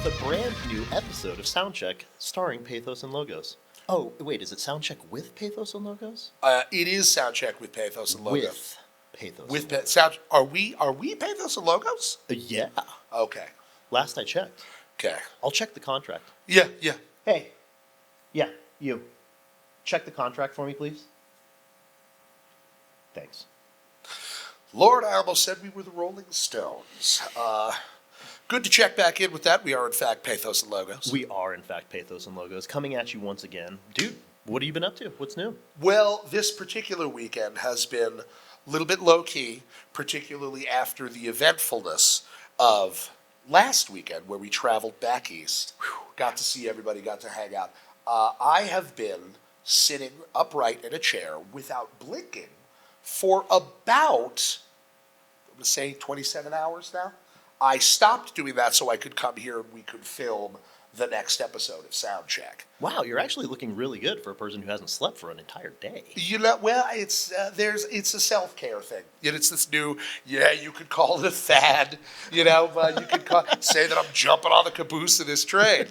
with a brand new episode of Soundcheck starring Pathos and Logos. Oh, wait, is it Soundcheck with Pathos and Logos? It is Soundcheck with Pathos and Logos. With Pathos. With sound. Are we Pathos and Logos? Yeah. Okay. Last I checked. Okay. I'll check the contract. Yeah. Hey. Yeah, you. Check the contract for me, please. Thanks. Lord, I almost said we were the Rolling Stones. Good to check back in with that. We are, in fact, Pathos and Logos. We are, in fact, Pathos and Logos, coming at you once again. Dude, what have you been up to? What's new? Well, this particular weekend has been a little bit low-key, particularly after the eventfulness of last weekend where we traveled back east. Got to see everybody, got to hang out. I have been sitting upright in a chair without blinking for about, I'm going to say 27 hours now. I stopped doing that so I could come here and we could film the next episode of Soundcheck. Wow, you're actually looking really good for a person who hasn't slept for an entire day. You know, well, it's a self-care thing. You know, it's this new, you could call it a fad. You know, you could say that I'm jumping on the caboose of this train.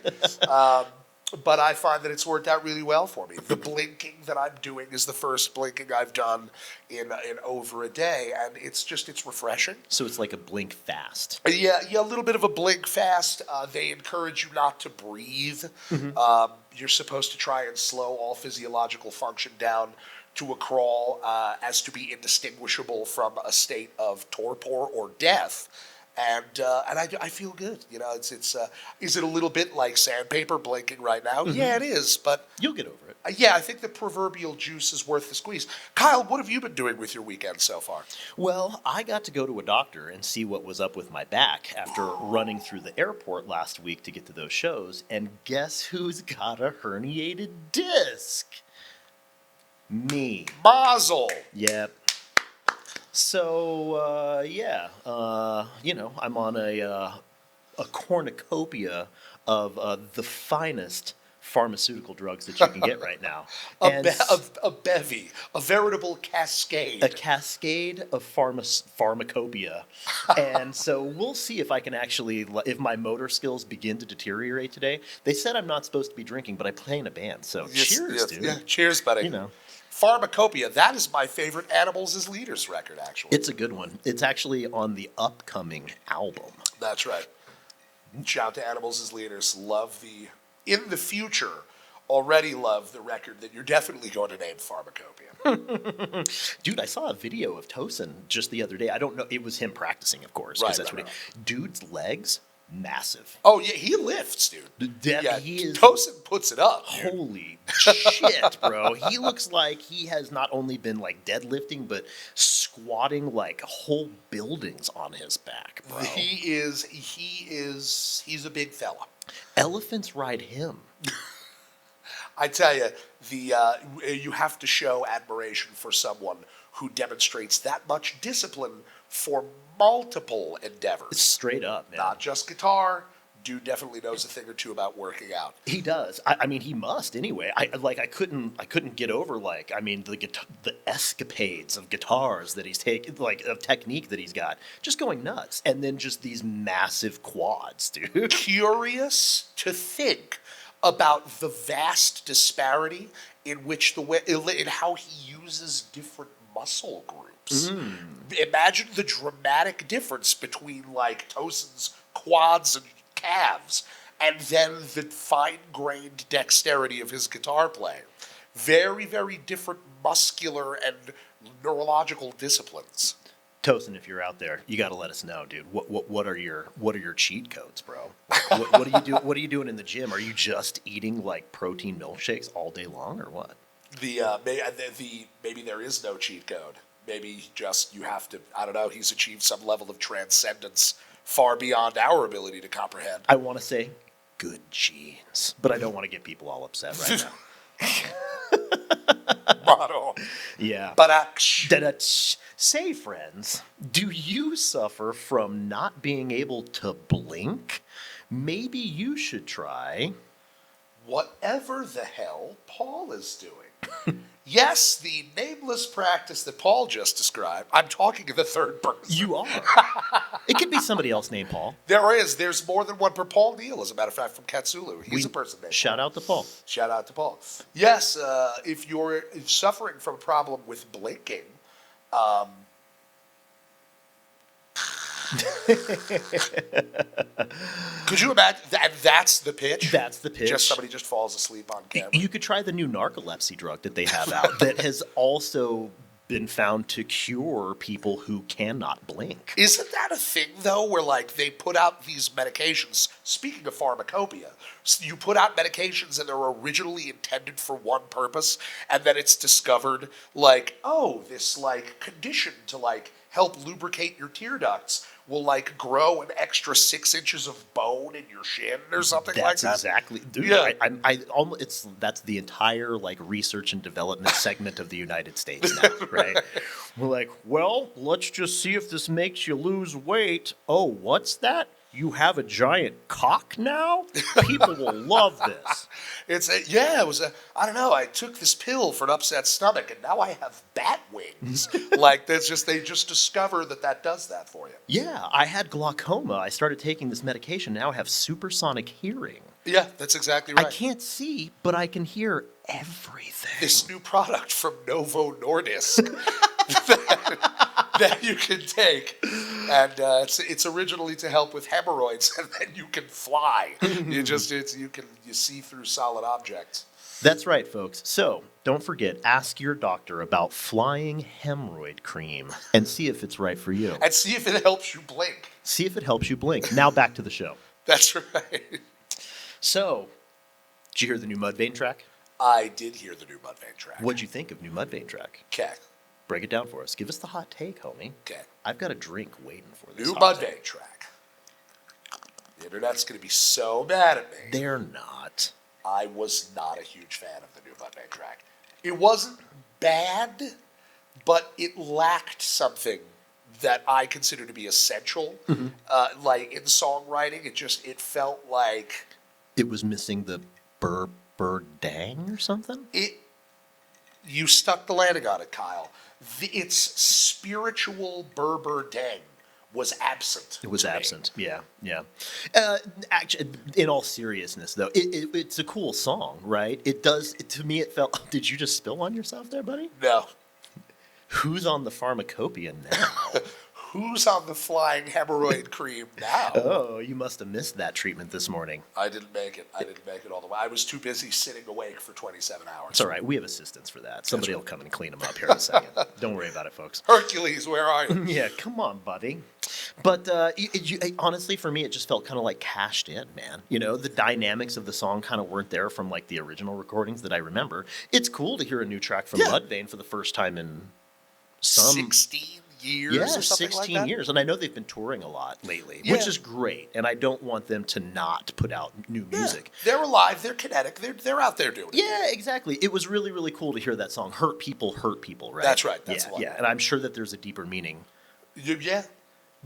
But I find that it's worked out really well for me. The blinking that I'm doing is the first blinking I've done in over a day, and it's refreshing. So it's like a blink fast. Yeah, a little bit of a blink fast. They encourage you not to breathe. Mm-hmm. You're supposed to try and slow all physiological function down to a crawl as to be indistinguishable from a state of torpor or death. And I feel good. You know, it's is it a little bit like sandpaper blinking right now? Mm-hmm. Yeah, it is, but you'll get over it. Yeah, I think the proverbial juice is worth the squeeze. Kyle, what have you been doing with your weekend so far? Well, I got to go to a doctor and see what was up with my back after running through the airport last week to get to those shows. And guess who's got a herniated disc? Me. Mazel. Yep. So, I'm on a cornucopia of the finest pharmaceutical drugs that you can get right now. A bevy, a veritable cascade. A cascade of pharmacopoeia. And so we'll see if I can actually, if my motor skills begin to deteriorate today. They said I'm not supposed to be drinking, but I play in a band, so cheers, dude. Yeah, cheers, buddy. You know. Pharmacopoeia, that is my favorite Animals as Leaders record, actually. It's a good one. It's actually on the upcoming album. That's right. Shout out to Animals as Leaders. In the future, already love the record that you're definitely going to name Pharmacopoeia. Dude, I saw a video of Tosin just the other day. I don't know. It was him practicing, of course. Right, that's what dude's legs, massive. Oh, yeah, he lifts, dude. He is. Tosin puts it up. Dude. Holy shit, bro. He looks like he has not only been like deadlifting, but squatting like whole buildings on his back, bro. He's a big fella. Elephants ride him. I tell you, you have to show admiration for someone who demonstrates that much discipline for multiple endeavors. Straight up, man. Not just guitar. Dude definitely knows a thing or two about working out. He does. I mean, he must anyway. I couldn't get over the escapades of guitars that he's taken, like of technique that he's got, just going nuts, and then just these massive quads, dude. Curious to think about the vast disparity in how he uses different muscle groups. Imagine the dramatic difference between like Tosin's quads and calves, and then the fine-grained dexterity of his guitar playing. Very, very different muscular and neurological disciplines. Tosin, if you're out there, you got to let us know, dude. What are your cheat codes, bro? What do you do? What are you doing in the gym? Are you just eating like protein milkshakes all day long, or what? Maybe there is no cheat code. Maybe just you have to. I don't know. He's achieved some level of transcendence far beyond our ability to comprehend. I want to say good genes, but I don't want to get people all upset right now. Motto. Yeah. But say, friends, do you suffer from not being able to blink? Maybe you should try whatever the hell Paul is doing. Yes, the nameless practice that Paul just described. I'm talking in the third person. You are. It could be somebody else named Paul. There's more than one per Paul Neal, as a matter of fact, from Katsulu. He's a person named Shout Paul. out to Paul. Shout out to Paul. Yes, if you're suffering from a problem with blinking, could you imagine that's the pitch? That's the pitch. Somebody just falls asleep on camera. You could try the new narcolepsy drug that they have out that has also been found to cure people who cannot blink. Isn't that a thing, though, where, like, they put out these medications? Speaking of pharmacopoeia, you put out medications and they're originally intended for one purpose, and then it's discovered, like, oh, this, like, condition to, like, help lubricate your tear ducts will, like, grow an extra 6 inches of bone in your shin or something like that. That's exactly, dude. Yeah. I almost that's the entire like research and development segment of the United States now, right? We're like, well, let's just see if this makes you lose weight. Oh, what's that? You have a giant cock now? People will love this. I don't know, I took this pill for an upset stomach and now I have bat wings. Like, they just discover that does that for you. Yeah, I had glaucoma. I started taking this medication. Now I have supersonic hearing. Yeah, that's exactly right. I can't see, but I can hear everything. This new product from Novo Nordisk that you can take, and it's originally to help with hemorrhoids, and then you can fly. You see through solid objects. That's right, folks. So don't forget, ask your doctor about flying hemorrhoid cream and see if it's right for you. And see if it helps you blink. See if it helps you blink. Now back to the show. That's right. So, did you hear the new Mudvayne track? I did hear the new Mudvayne track. What'd you think of new Mudvayne track? Okay. Break it down for us. Give us the hot take, homie. Okay. I've got a drink waiting for this New hot Mudvayne take. track. The internet's going to be so mad at me. They're not. I was not a huge fan of the new Mudvayne track. It wasn't bad, but it lacked something that I consider to be essential. Like in songwriting, it felt like It was missing the burr dang or something? You stuck the landing on it, Kyle. Its spiritual Berber dang was absent. It was to me. absent. Yeah. Actually, in all seriousness, though, it's a cool song, right? It does. To me, it felt. Did you just spill on yourself there, buddy? No. Who's on the pharmacopoeia now? Who's on the flying hemorrhoid cream now? Oh, you must have missed that treatment this morning. I didn't make it. I didn't make it all the way. I was too busy sitting awake for 27 hours. It's all right. We have assistants for that. Somebody will come and clean them up here in a second. Don't worry about it, folks. Hercules, where are you? Yeah, come on, buddy. But honestly, for me, it just felt kind of like cashed in, man. You know, the dynamics of the song kind of weren't there from like the original recordings that I remember. It's cool to hear a new track from Mudvayne for the first time in 16 years or something 16 like that? years. And I know they've been touring a lot lately, which is great. And I don't want them to not put out new music. They're alive. They're kinetic. They're out there doing it. Yeah, exactly. It was really, really cool to hear that song, Hurt People, right? That's right. That's the one. Yeah, and I'm sure that there's a deeper meaning. Yeah.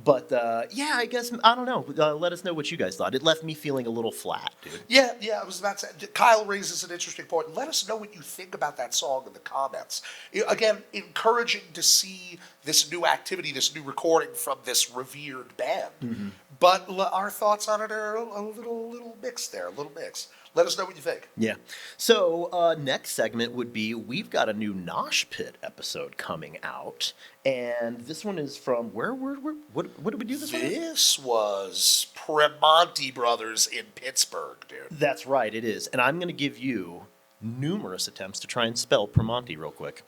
But, I guess, I don't know. Let us know what you guys thought. It left me feeling a little flat, dude. Yeah, I was about to say, Kyle raises an interesting point. Let us know what you think about that song in the comments. Again, encouraging to see this new activity, this new recording from this revered band. But our thoughts on it are a little mixed there, a little mixed. Let us know what you think. Yeah. So next segment would be, we've got a new Nosh Pit episode coming out. And this one is from, what did we do this one? This was Premonti Brothers in Pittsburgh, dude. That's right, it is. And I'm going to give you numerous attempts to try and spell Premonti real quick.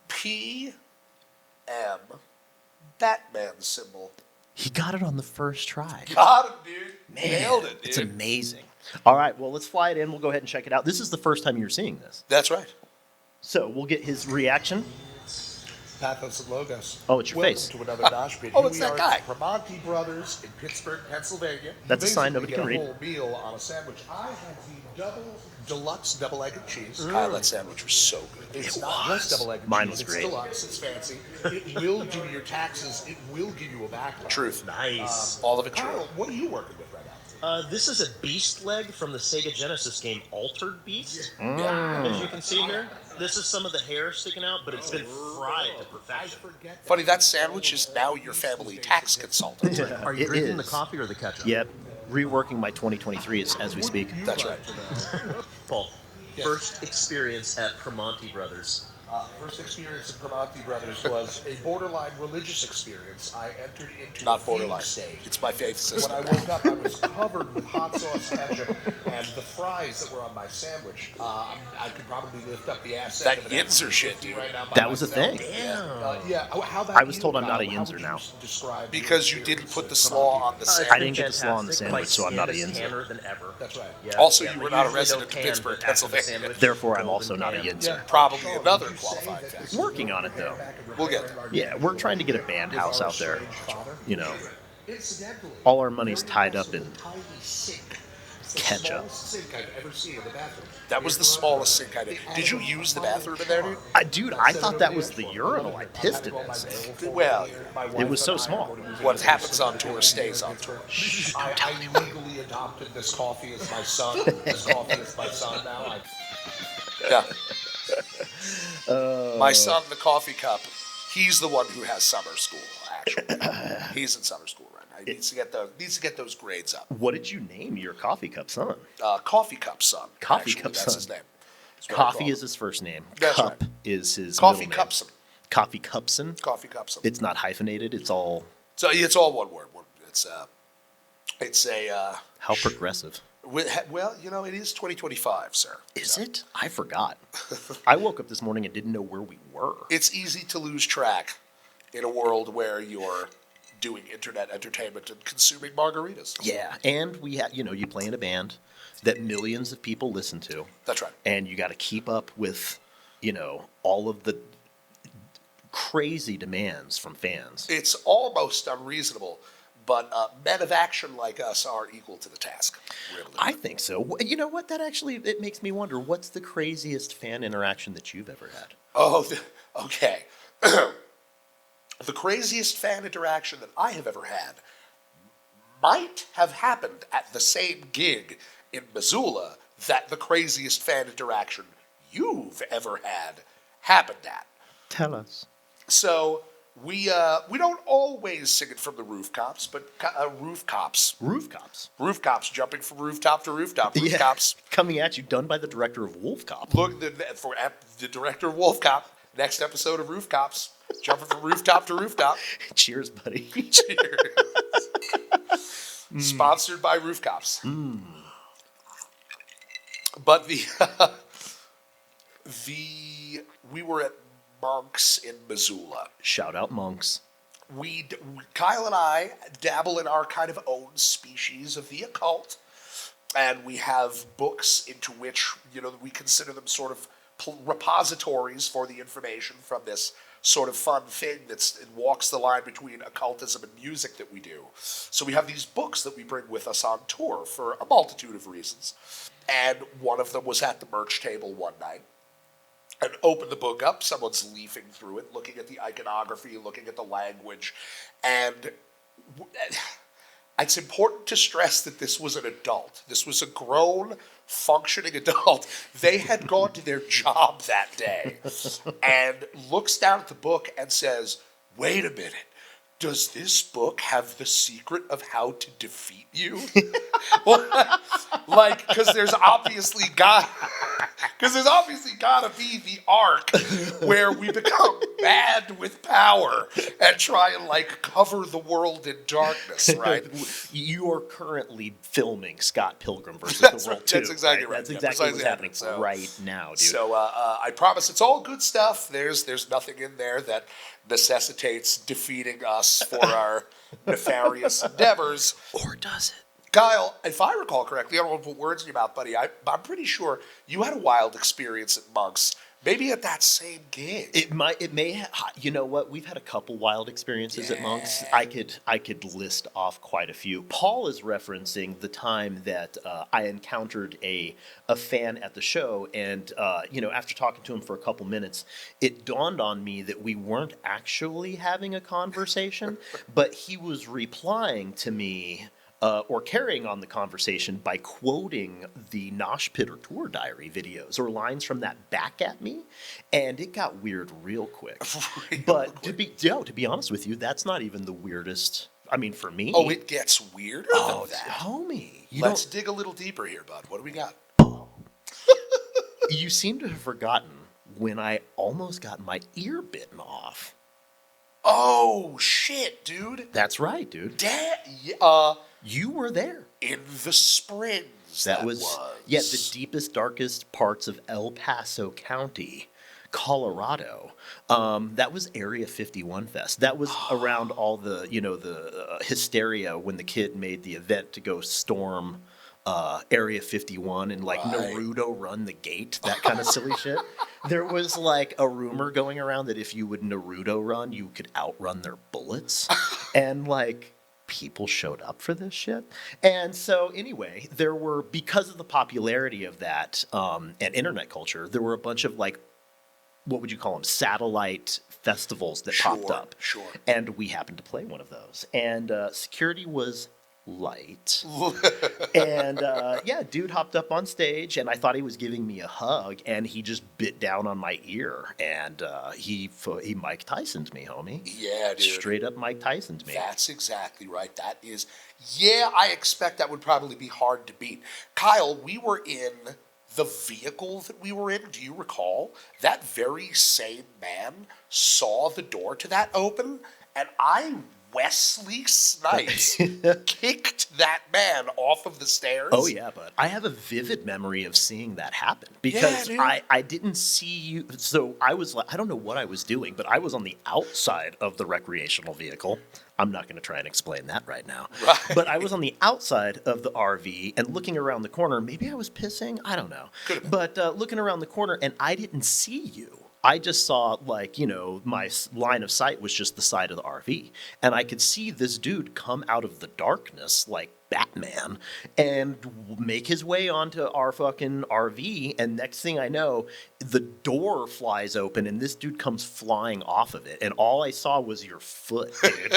PM, Batman symbol. He got it on the first try. Got him, dude. Man, Nailed it, dude. It's amazing. All right, well, let's fly it in. We'll go ahead and check it out. This is the first time you're seeing this. That's right. So we'll get his reaction. Pathos Logos. Oh, it's your face. To another Nosh Pit. It's that guy. Premonti Brothers in Pittsburgh, Pennsylvania. That's a sign nobody can read. A whole meal on a sandwich. I had the deluxe double egg and cheese. Kyle, that sandwich was so good. It's not just double egg and Mine cheese. was great. It's deluxe. It's fancy. It will do your taxes. It will give you a backlog. Truth. All of it true. Kyle, what are you working with right now? This is a beast leg from the Sega Genesis game Altered Beast. Yeah. As you can see here, this is some of the hair sticking out, but it's been fried to perfection. Funny, that sandwich is now your family tax consultant. Are you drinking the coffee or the ketchup? Yep. Reworking my 2023 as we speak. That's right. Paul, first experience at Primanti Brothers. First experience at Primanti Brothers was a borderline religious experience. I entered into not borderline stage. It's my faith system. When I woke up, I was covered with hot sauce ketchup and the fries that were on my sandwich. I could probably lift up the ass. That Yinzer shit, dude. Right That was a thing. Yeah. How about I was told I'm not a Yinzer now. Because you didn't put the slaw on the sandwich. I didn't get the slaw on the sandwich, so I'm not a Yinzer. Than ever. That's right. Yeah, Also, yeah, you but were not a usually resident no of can, Pittsburgh, but after the Pennsylvania. sandwich, Therefore, I'm golden also not a can. Yinzer. Probably another qualified thing. Working on it, though. We'll get there. Yeah, we're trying to get a band house out there. You know, all our money's tied up in ketchup. That was the smallest sink I did. Did you use the bathroom in there, dude? Dude, I thought that was the urinal. I pissed in it. Well, It was so small. what happens on tour stays on tour. I legally adopted this coffee as my son. This coffee is my son now. Yeah. My son, the coffee cup, he's the one who has summer school, actually. He's in summer school right now. He needs to get those grades up. What did you name your coffee cup son? Coffee cup son. Coffee actually, cup that's son. his name. That's what I Coffee call is his first name. That's Cup right. is his Coffee middle name. Cupson. Coffee Cupson. Coffee Cupson. It's not hyphenated. It's all. So it's all one word. It's a. How progressive. Well, you know, it is 2025, sir. Is it? I forgot. I woke up this morning and didn't know where we were. It's easy to lose track in a world where you're doing internet entertainment and consuming margaritas. Yeah, and you play in a band that millions of people listen to. That's right. And you got to keep up with, all of the crazy demands from fans. It's almost unreasonable, but men of action like us are equal to the task. Really. I think so. You know what? It makes me wonder, what's the craziest fan interaction that you've ever had? Oh, okay. The craziest fan interaction that I have ever had might have happened at the same gig in Missoula that the craziest fan interaction you've ever had happened at. Tell us. So we don't always sing it from the rooftops, but rooftops jumping from rooftop to rooftop. Rooftops Coming at you, done by the director of Wolf Cop. Look, the director of Wolf Cop. Next episode of Roof Cops, jumping from rooftop to rooftop. Cheers, buddy. Cheers. Sponsored by Roof Cops. But we were at Monk's in Missoula. Shout out Monks. Kyle and I dabble in our kind of own species of the occult, and we have books into which we consider them sort of repositories for the information from this sort of fun thing it walks the line between occultism and music that we do. So we have these books that we bring with us on tour for a multitude of reasons. And one of them was at the merch table one night. And open the book up, someone's leafing through it, looking at the iconography, looking at the language, and it's important to stress that this was an adult. This was a grown, functioning adult. They had gone to their job that day and looks down at the book and says, "Wait a minute. Does this book have the secret of how to defeat you?" Because there's obviously got to be the arc where we become mad with power and try and cover the world in darkness, right? You are currently filming Scott Pilgrim versus the World 2. That's exactly right. That's exactly what's happening right now, dude. So I promise it's all good stuff. There's nothing in there that necessitates defeating us for our nefarious endeavors. Or does it? Kyle, if I recall correctly, I don't want to put words in your mouth, buddy. I'm pretty sure you had a wild experience at Monk's. Maybe at that same gig. It may. You know what? We've had a couple wild experiences at Monk's. I could list off quite a few. Paul is referencing the time that I encountered a fan at the show, and after talking to him for a couple minutes, it dawned on me that we weren't actually having a conversation, but he was replying to me or carrying on the conversation by quoting the Nosh Pit or Tour Diary videos or lines from that back at me, and it got weird real quick. But to be honest with you, that's not even the weirdest. I mean, for me. Oh, it gets weirder than that. Homie, Let's dig a little deeper here, bud. What do we got? you seem to have forgotten when I almost got my ear bitten off. Oh shit, dude. That's right, dude. You were there. In the Springs. That was the deepest, darkest parts of El Paso County, Colorado. That was Area 51 Fest. That was around all the, the hysteria when the kid made the event to go storm Area 51 and Naruto run the gate, that kind of silly shit. There was like a rumor going around that if you would Naruto run, you could outrun their bullets. And people showed up for this shit. And so anyway, there were, because of the popularity of that and internet culture, there were a bunch of what would you call them? Satellite festivals that popped up. Sure. And we happened to play one of those. And security was light. And dude hopped up on stage and I thought he was giving me a hug and he just bit down on my ear and he Mike Tyson'd me, homie. Yeah, dude. Straight up Mike Tyson'd me. That's exactly right. That is, I expect that would probably be hard to beat. Kyle, we were in the vehicle that we were in, do you recall? That very same man saw the door to that open and Wesley Snipes kicked that man off of the stairs. Oh, yeah, but I have a vivid memory of seeing that happen because I didn't see you. So I was I don't know what I was doing, but I was on the outside of the recreational vehicle. I'm not going to try and explain that right now. Right. But I was on the outside of the RV and looking around the corner. Maybe I was pissing. I don't know. But looking around the corner and I didn't see you. I just saw, my line of sight was just the side of the RV. And I could see this dude come out of the darkness like Batman and make his way onto our fucking RV. And next thing I know, the door flies open and this dude comes flying off of it. And all I saw was your foot, dude.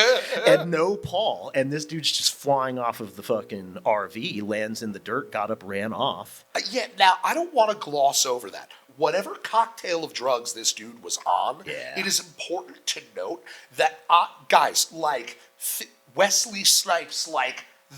And no Paul. And this dude's just flying off of the fucking RV, lands in the dirt, got up, ran off. Now, I don't want to gloss over that. Whatever cocktail of drugs this dude was on, it is important to note that, guys, Wesley Snipes,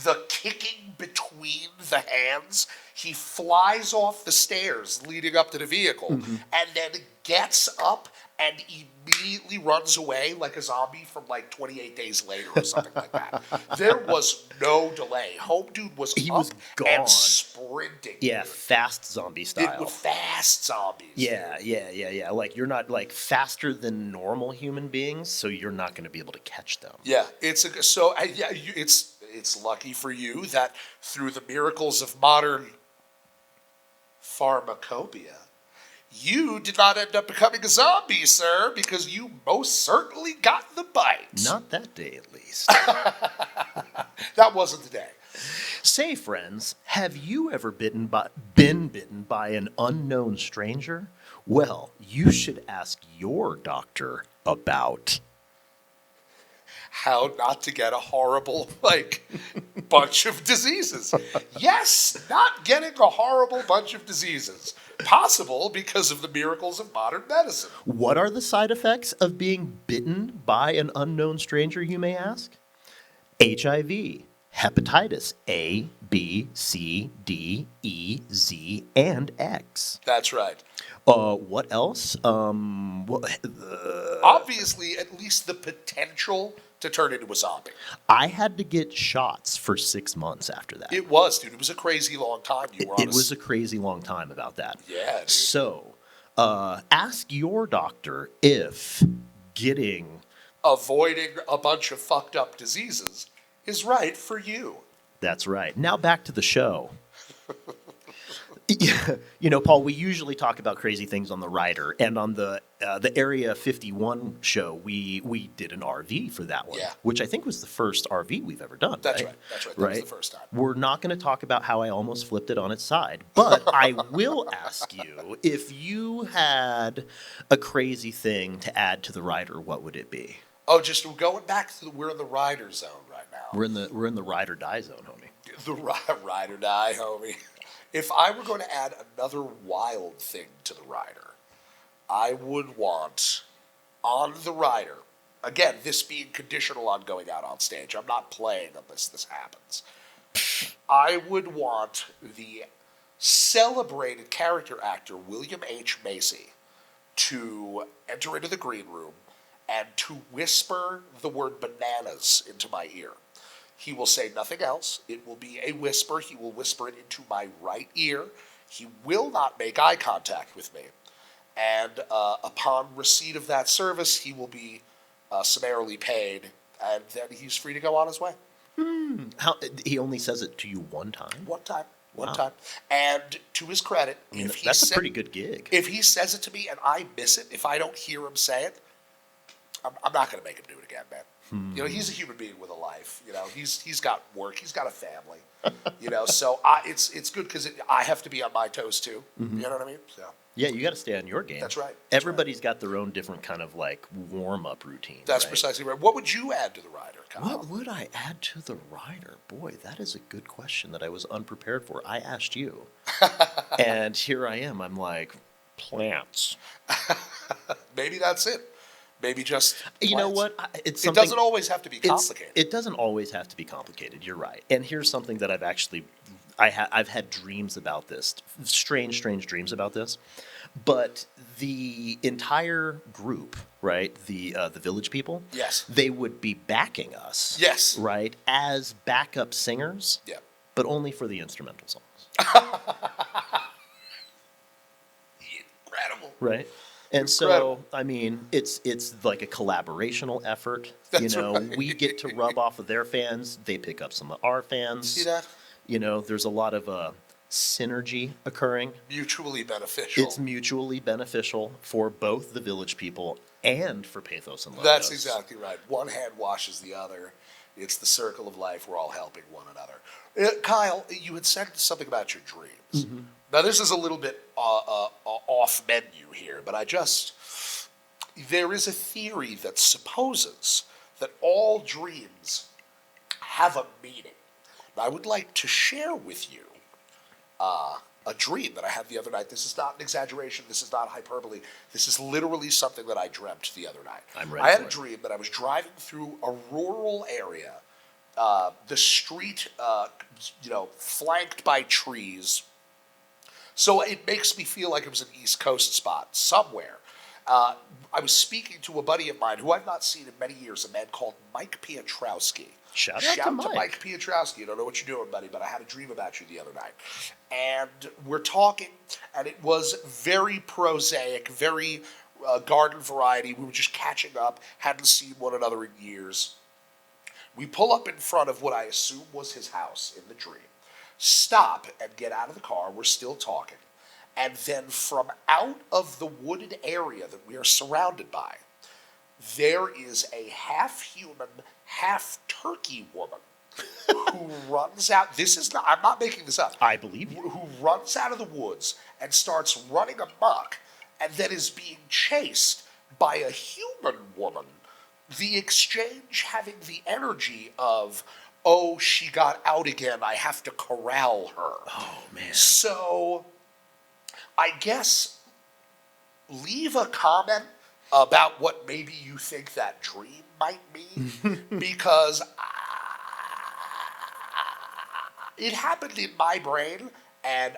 the kicking between the hands, he flies off the stairs leading up to the vehicle and then gets up and immediately runs away like a zombie from 28 Days Later or something like that. There was no delay. Home dude was gone and sprinting. Yeah, fast zombie style. It was fast zombies. Yeah. You're not faster than normal human beings, so you're not going to be able to catch them. Yeah, it's lucky for you that through the miracles of modern pharmacopoeia, you did not end up becoming a zombie, sir, because you most certainly got the bite. Not that day, at least. That wasn't the day. Say, friends, have you ever been bitten by an unknown stranger? Well, you should ask your doctor about how not to get a horrible, bunch of diseases. Yes, not getting a horrible bunch of diseases. Possible because of the miracles of modern medicine. What are the side effects of being bitten by an unknown stranger, you may ask? HIV, hepatitis A, B, C, D, E, Z, and X. That's right. What else? Obviously, at least the potential to turn into a zombie. I had to get shots for 6 months after that. It was, dude. It was a crazy long time. It was a crazy long time about that. Yeah, dude. So, ask your doctor if avoiding a bunch of fucked up diseases is right for you. That's right. Now back to the show. Paul, we usually talk about crazy things on the rider, and on the Area 51 show, we did an RV for that one, which I think was the first RV we've ever done. That's right. That was the first time. We're not going to talk about how I almost flipped it on its side, but I will ask you, if you had a crazy thing to add to the rider, what would it be? Oh, just going back to we're in the rider zone right now. We're in the ride or die zone, homie. The ride or die, homie. If I were going to add another wild thing to the rider, I would want on the rider, again, this being conditional on going out on stage. I'm not playing unless this happens. I would want the celebrated character actor William H. Macy to enter into the green room and to whisper the word bananas into my ear. He will say nothing else. It will be a whisper. He will whisper it into my right ear. He will not make eye contact with me. And upon receipt of that service, he will be summarily paid, and then he's free to go on his way. How he only says it to you one time? One time. One Wow. time. And to his credit, I mean, if he that's a said- pretty good gig. If he says it to me and I miss it, if I don't hear him say it, I'm not going to make him do it again, man. You know, he's a human being with a life. You know, he's got work, he's got a family. You know, so it's good because I have to be on my toes too. You know what I mean? So Yeah, you got to stay on your game. That's right. Everybody's got their own different kind of like warm up routine. that's right? precisely right. What would you add to the rider, Kyle? What would I add to the rider? Boy, that is a good question that I was unprepared for. I asked you, and here I am. I'm like, plants. Maybe that's it. Maybe just You know plants. what? It's It something. doesn't always have to be complicated. It doesn't always have to be complicated. You're right. And here's something that I've actually, I've had dreams about this, strange dreams about this. But the entire group, right? The village people. Yes. They would be backing us. Yes. Right, as backup singers. Yeah. But only for the instrumental songs. Incredible. Right. And so, Incredible. I mean, it's like a collaborational effort. That's you know, right. we get to rub off of their fans. They pick up some of our fans. See that? You know, there's a lot of synergy occurring. Mutually beneficial. It's mutually beneficial for both the village people and for Pathos and Logos. That's exactly right. One hand washes the other. It's the circle of life. We're all helping one another. Kyle, you had said something about your dreams. Now, this is a little bit off menu here, but there is a theory that supposes that all dreams have a meaning. And I would like to share with you a dream that I had the other night. This is not an exaggeration. This is not hyperbole. This is literally something that I dreamt the other night. I'm ready I had for a it. dream that I was driving through a rural area, the street, flanked by trees. So it makes me feel like it was an East Coast spot somewhere. I was speaking to a buddy of mine who I've not seen in many years, a man called Mike Piotrowski. Shout out to Mike. Piotrowski. I don't know what you're doing, buddy, but I had a dream about you the other night. And we're talking, and it was very prosaic, very garden variety. We were just catching up, hadn't seen one another in years. We pull up in front of what I assume was his house in the dream, stop and get out of the car. We're still talking. And then from out of the wooded area that we are surrounded by, there is a half-human, half-turkey woman who runs out. I'm not making this up. I believe you. Who runs out of the woods and starts running amok and then is being chased by a human woman. The exchange having the energy of, oh, she got out again, I have to corral her. Oh, man. So, I guess leave a comment about what maybe you think that dream might mean, because it happened in my brain, and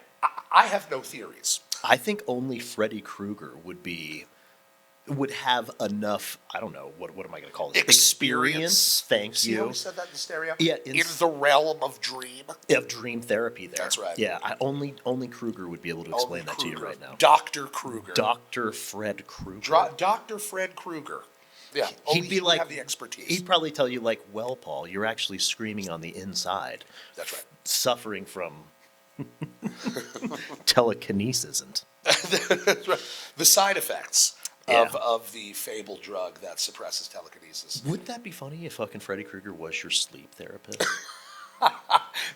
I have no theories. I think only Freddy Krueger would have enough, I don't know, what am I going to call this? Experience. Thank See you. how we said that in stereo? Yeah, in the realm of dream. Of dream therapy there. That's right. Yeah, only Krueger would be able to explain that to you right now. Dr. Krueger. Dr. Fred Krueger. Dr. Fred Krueger. Yeah, only He'd be he would like, have the expertise. He'd probably tell you like, well, Paul, you're actually screaming on the inside. That's right. Suffering from telekinesis. That's right. The side effects Yeah. of the fabled drug that suppresses telekinesis. Wouldn't that be funny if fucking Freddy Krueger was your sleep therapist?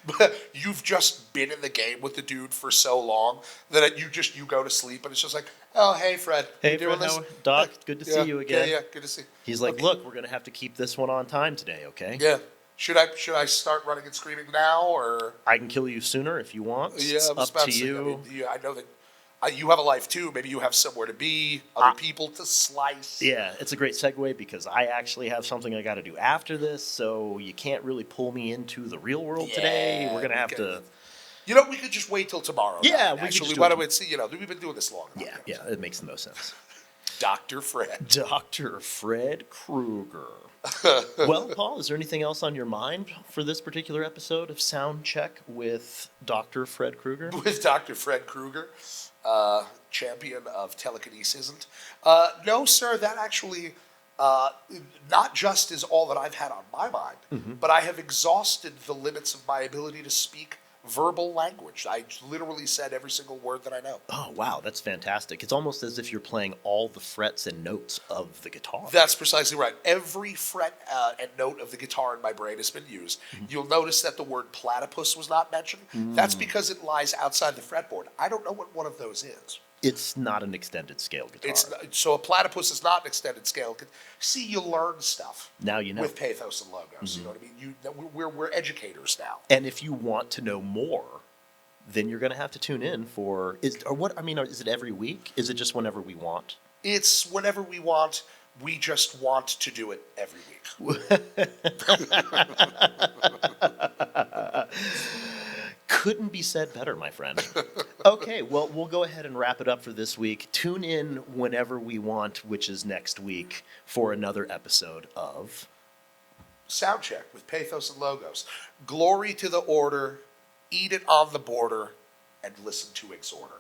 But you've just been in the game with the dude for so long that you go to sleep and it's just like, oh, hey, Fred. Hey, you doing Fred, this? Doc, good to see you again. Yeah, good to see you. He's like, Okay. look, we're going to have to keep this one on time today, okay? Yeah. Should I start running and screaming now, or? I can kill you sooner if you want. Yeah, It's I was up about to to say, you. I know that you have a life too. Maybe you have somewhere to be, other people to slice. Yeah, it's a great segue because I actually have something I got to do after this, so you can't really pull me into the real world today. We're gonna have to. We could just wait till tomorrow. Yeah, night, we could actually. just do Why it don't we see? We've been doing this long enough. Yeah, it makes the most sense. Dr. Fred. Dr. Fred Krueger. Well, Paul, is there anything else on your mind for this particular episode of Soundcheck with Dr. Fred Krueger? With Dr. Fred Krueger, champion of telekinesis. No, sir, that actually not just is all that I've had on my mind, but I have exhausted the limits of my ability to speak verbal language. I literally said every single word that I know. Oh, wow, that's fantastic. It's almost as if you're playing all the frets and notes of the guitar. That's precisely right. Every fret and note of the guitar in my brain has been used. You'll notice that the word platypus was not mentioned. That's because it lies outside the fretboard. I don't know what one of those is. It's not an extended scale guitar. So a platypus is not an extended scale. See, you learn stuff. Now you know. With Pathos and Logos. You know what I mean? We're educators now. And if you want to know more, then you're going to have to tune in is it every week? Is it just whenever we want? It's whenever we want. We just want to do it every week. Couldn't be said better, my friend. Okay, well, we'll go ahead and wrap it up for this week. Tune in whenever we want, which is next week, for another episode of Soundcheck with Pathos and Logos. Glory to the order, eat it on the border, and listen to Exhorter.